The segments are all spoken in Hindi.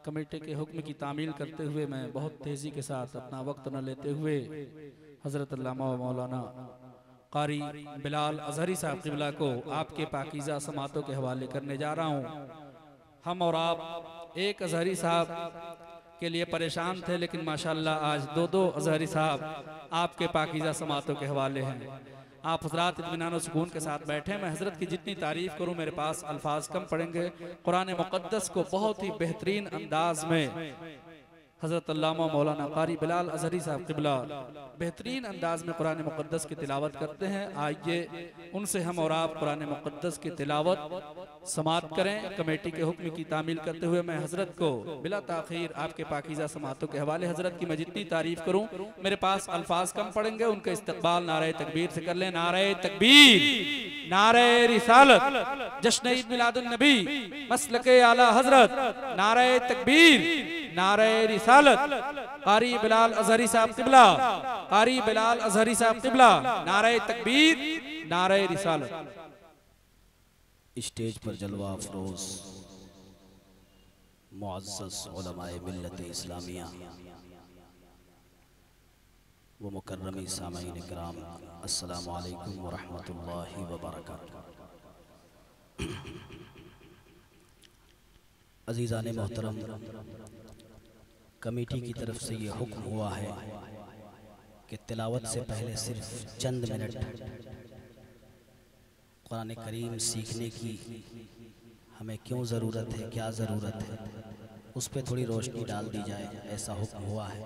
कमेटी के हुक्म की तामील करते हुए मैं बहुत तेज़ी के साथ अपना वक्त न लेते हुए हज़रत अल्लामा व मौलाना कारी बिलाल अज़हरी साहब क़िबला को आपके पाकीज़ा समातों के हवाले करने जा रहा हूँ। हम और आप एक अज़हरी साहब के लिए परेशान थे, लेकिन माशाअल्लाह आज दो अज़हरी साहब आपके पाकीज़ा समातों के हवाले हैं। आप हज़रात इत्मीनान और सुकून के साथ बैठे। मैं हज़रत की जितनी तारीफ़ करूँ मेरे पास अल्फाज कम पड़ेंगे। कुरान मुक़द्दस को बहुत ही बेहतरीन अंदाज में हज़रत अल्लामा मौलाना कारी बिलाल अज़हरी साहब क़िबला बेहतरीन अंदाज में कुरान मुक़द्दस की तिलावत करते हैं। आइए उनसे हम और आप कुरान मुक़द्दस की तिलावत समात करें। कमेटी के हुक्म की तामील करते हुए मैं हज़रत को बिला ताख़ीर आपके पाकीज़ा समातों के हवाले, हज़रत की मैं जितनी तारीफ़ करूँ मेरे पास अल्फाज कम पड़ेंगे। उनका इस्तक़बाल नारे तकबीर से कर लें। नारे तकबीर, नारे रिसालत, जश्न ईद मिलादुन नबी, मसलके आला हज़रत, नारे तकबीर, नारे रिसालत, कारी बिलाल अज़हरी साहब क़िबला, कारी बिलाल अज़हरी साहब क़िबला, नारे तकबीर, नारे रिसालत। स्टेज पर जलवा अफरोज मुअज़्ज़ज़ उलमाए मिल्लत इस्लामिया व मुकर्रमी सामईन किराम, अस्सलामु अलैकुम व रहमतुल्लाहि व बरकातुहू। अज़ीज़ाने मोहतरम, कमेटी की तरफ से ये हुक्म हुआ है कि तिलावत से पहले सिर्फ चंद मिनट कुरान करीम सीखने की हमें क्यों ज़रूरत है, क्या ज़रूरत है, उस पर थोड़ी रोशनी डाल दी जाए, ऐसा हुक्म हुआ है।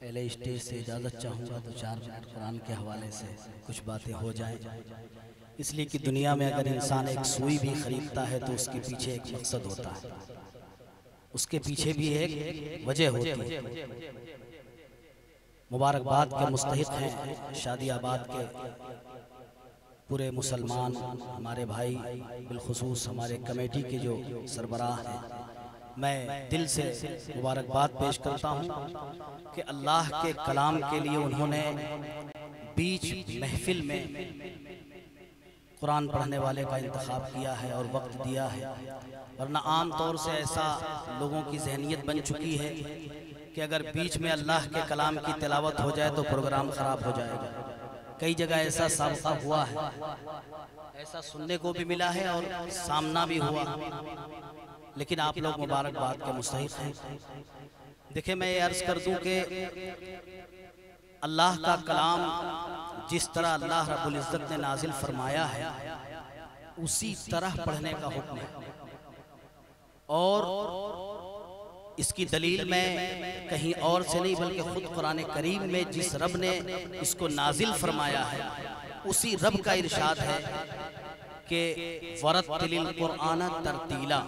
पहले स्टेज से इजाज़त चाहूँगा तो 4 मिनट कुरान के हवाले से कुछ बातें हो जाएं, इसलिए कि दुनिया में अगर इंसान एक सुई भी ख़रीदता है तो उसके पीछे एक मकसद होता है, उसके पीछे भी एक वजह होती है। मुबारकबाद के मुस्तहिक़ हैं शादियाबाद के पूरे मुसलमान हमारे भाई, बिलखुसूस हमारे कमेटी के जो सरबराह हैं। मैं दिल से मुबारकबाद पेश करता हूँ कि अल्लाह के कलाम के लिए उन्होंने बीच महफिल में कुरान पढ़ने वाले का इंतखाब किया है और वक्त दिया है, वरना आम तौर से ऐसा लोगों की जहनियत बन चुकी है कि अगर बीच में अल्लाह के कलाम की तिलावत हो जाए तो प्रोग्राम ख़राब हो जाएगा। कई जगह ऐसा साबिता हुआ है, ऐसा सुनने को भी मिला है और सामना भी हुआ, लेकिन आप लोग मुबारकबाद के मुस्तहिक़ हैं। देखिए, मैं ये अर्ज़ कर दूं कि अल्लाह का कलाम जिस तरह अल्लाह रब्बुल इज़्ज़त ने नाजिल फरमाया है उसी तरह पढ़ने का हुक्म है। और इसकी दलील मैं कहीं और से नहीं बल्कि खुद कुरान करीम में जिस रब ने इसको नाजिल फरमाया है उसी रब का इरशाद है कि वरत्तिलिल कुरआन तरतीला,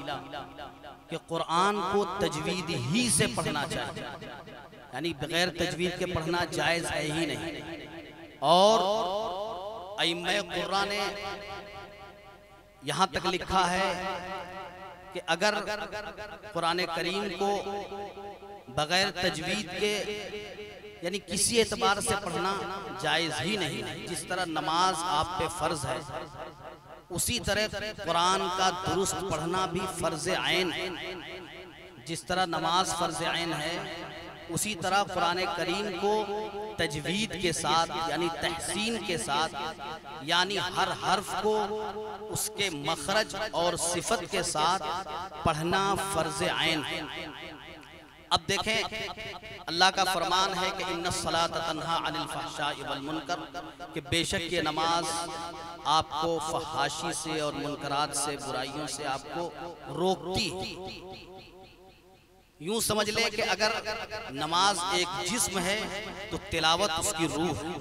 कि कुरान को तजवीद ही से पढ़ना चाहिए, यानी बगैर तजवीद के पढ़ना जायज़ है ही नहीं। और अइम्मा कुर्रा ने यहाँ तक लिखा है कि अगर कुरान करीम को बगैर तजवीद के यानी किसी एतबार से पढ़ना जायज़ ही नहीं, जिस तरह नमाज आप पे फ़र्ज़ है उसी तरह कुरान का दुरुस्त पढ़ना भी फ़र्ज़ ऐन है। जिस तरह नमाज फ़र्ज़ ऐन है उसी तरह कुरान करीम को तजवीद के साथ यानी तहसीन के साथ, यानी हर हर्फ को उसके मखरज और सिफत के साथ पढ़ना फ़र्ज़ ऐन है। अब देखें, अल्लाह का फरमान है कि इन्नस्सलात तन्हा अनिल फहशाइ वल मुनकर, कि बेशक ये नमाज आपको फहाशी से और मुनकरात से, बुराइयों से आपको रोकती है। यूं समझ ले कि अगर नमाज एक जिस्म है तो तिलावत उसकी रूह है,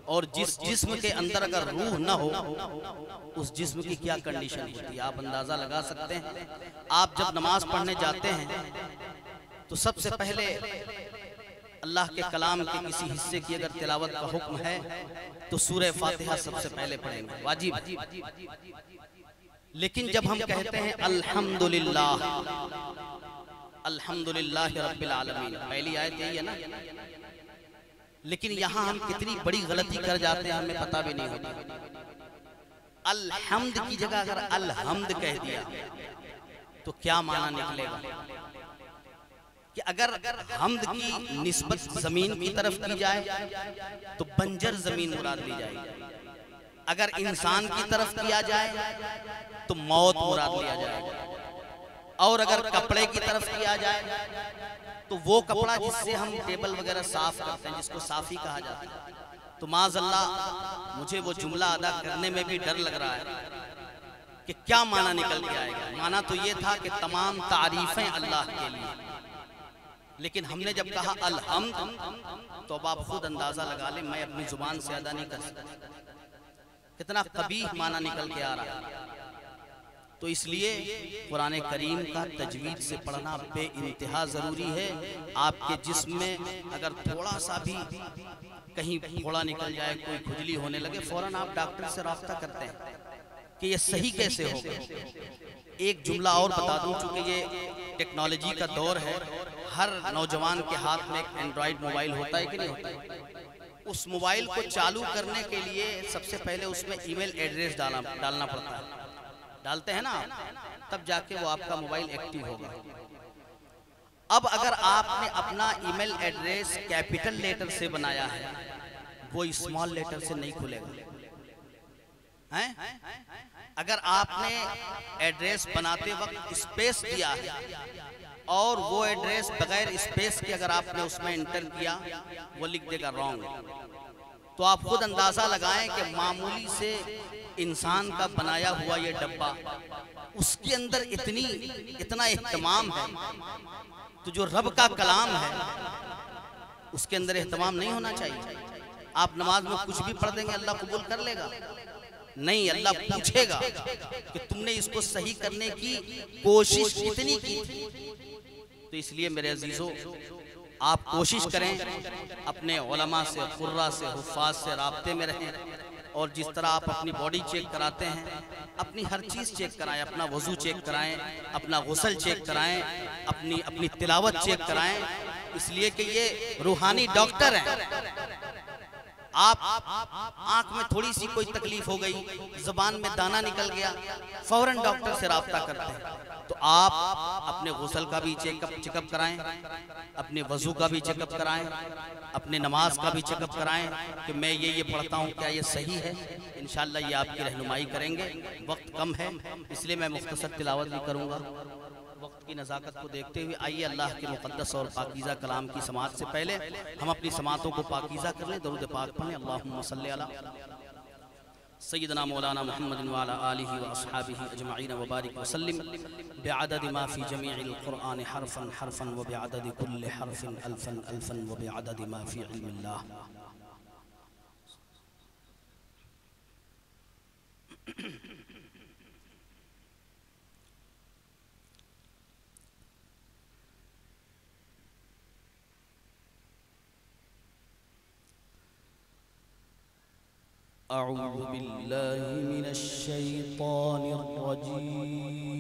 और जिस जिस्म के अंदर अगर रूह न हो उस जिस्म की क्या कंडीशन होती है आप अंदाज़ा लगा सकते हैं। आप जब नमाज पढ़ने जाते हैं तो सबसे पहले अल्लाह के कलाम के किसी हिस्से की अगर तिलावत का हुक्म है तो सूरह फातिहा सबसे पहले पढ़ेंगे, वाजिब। लेकिन जब हम कहते हैं अल्हम्दुलिल्लाह अल्हम्दुलिल्लाह रब्बिल आलमीन, पहली आयत यही है ना, लेकिन यहाँ हम कितनी बड़ी गलती कर जाते हैं हमें पता भी नहीं होता। अल्हम्द की जगह अगर अलहम्द कह दिया तो क्या माना निकलेगा कि अगर हम्द की निस्बत जमीन की तरफ की जाए तो बंजर जमीन मुराद ली जाएगी, अगर इंसान की तरफ किया जाए तो मौत मुराद लिया जाएगा, और अगर कपड़े की तरफ किया जाए तो वो कपड़ा जिससे हम टेबल वगैरह साफ करते हैं, जिसको साफी कहा जाता है। तो माज़अल्लाह मुझे वो जुमला अदा करने में भी डर लग रहा है कि क्या माना निकल के आएगा। माना तो ये था कि तमाम तारीफें अल्लाह के लिए, लेकिन हमने जब कहा अलहम्द तो अब आप खुद अंदाजा लगा लें, मैं अपनी जुबान से अदा नहीं कर सकता, कितना कबीह माना निकल के आ रहा है। तो इसलिए कुरान करीम का तजवीद से पढ़ना बे इंतहा ज़रूरी है। आपके जिस्म में अगर थोड़ा सा भी कहीं फोड़ा निकल जाए, कोई खुजली होने लगे, फौरन आप डॉक्टर से राब्ता करते हैं कि ये सही कैसे होगा। एक जुमला और बता दूं, चूंकि ये टेक्नोलॉजी का दौर है, हर नौजवान के हाथ में एक एंड्रॉयड मोबाइल होता है कि नहीं होता है। उस मोबाइल को चालू करने के लिए सबसे पहले उसमें ईमेल एड्रेस डालना पड़ता है, डालते हैं ना, तब जाके वो आपका मोबाइल एक्टिव होगा। अब अगर आपने अपना ईमेल एड्रेस कैपिटल लेटर से बनाया है, वो स्मॉल लेटर से नहीं खुलेगा हैं? अगर आपने एड्रेस बनाते वक्त स्पेस दिया है और वो एड्रेस बगैर स्पेस के अगर आपने उसमें इंटर किया, वो लिख देगा रॉन्ग। तो आप खुद अंदाजा लगाएं कि मामूली से इंसान का बनाया हुआ ये डब्बा, उसके अंदर इतना एहतमाम है, तो जो रब का कलाम है उसके अंदर एहतमाम नहीं होना चाहिए। आप नमाज में कुछ भी पढ़ देंगे, अल्लाह कबूल कर लेगा? नहीं, अल्लाह पूछेगा कि तुमने इसको सही करने की कोशिश कितनी की थी। तो इसलिए मेरे अजीजों, आप कोशिश करें अपने उलमा से, कुर्रा से, हुफ़ाज़ से राब्ते में रहें, और जिस तरह आप अपनी बॉडी चेक कराते हैं, अपनी हर चीज़ चेक कराएं, अपना वज़ू चेक कराएं, अपना गुस्ल चेक कराएं, अपनी तिलावत चेक कराएं, इसलिए कि ये रूहानी डॉक्टर हैं। आप आंख में थोड़ी सी कोई तकलीफ हो गई, ज़बान में दाना निकल गया, फौरन डॉक्टर से राब्ता करते हैं। तो आप अपने गुस्ल का भी चेकअप कराएं, अपने वज़ू का भी चेकअप कराएं, अपने नमाज का भी चेकअप कराएं कि मैं ये पढ़ता हूँ, क्या ये सही है। इंशाअल्लाह ये आपकी रहनुमाई करेंगे। वक्त कम है, इसलिए मैं मुख्तसर तिलावत भी करूँगा। वक्त की नज़ाकत को देखते हुए आइए अल्लाह के मुक़द्दस और पाकीज़ा कलाम की समात से पहले हम अपनी समातों को पाकीज़ा कर लें, दरूद पाक पढ़ें। अल्लाहुम्मा सल्ली अला सय्यदना मौलाना मुहम्मद व अला आलिहि व अस्हाबिहि अजमईन व बारिक व सल्लिम बिअदद मा फ़ी जमीइल क़ुरआन हरफन हरफन व बिअदद कुल्लि हरफिन अल्फन अल्फन व बिअदद मा फ़ी इल्मिल्लाह। अऊज़ु बिल्लाहि मिनश शैतानिर रजीम।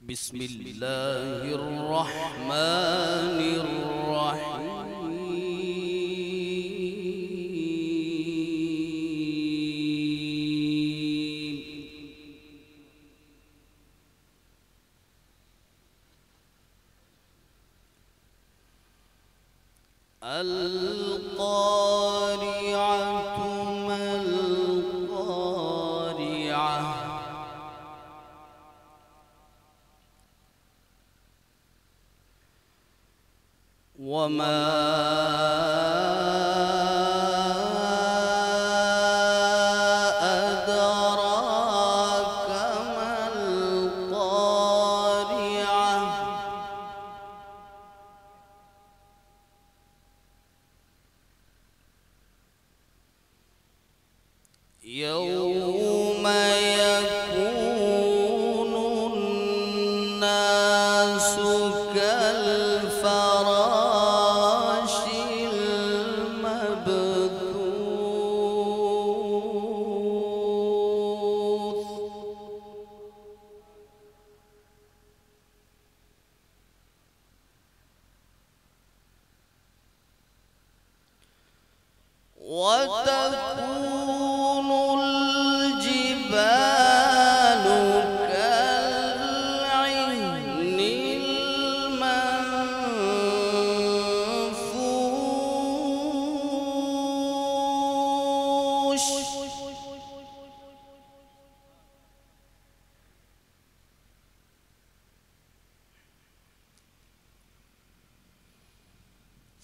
बिस्मिल्लाहिर रहमानिर रहीम। अल-क़ारिअतु मल-क़ारिअह। वमा अदराका मल-क़ारिअह। यौम यकूनु अन्नासु कल-फ़राशिल मबथूथ।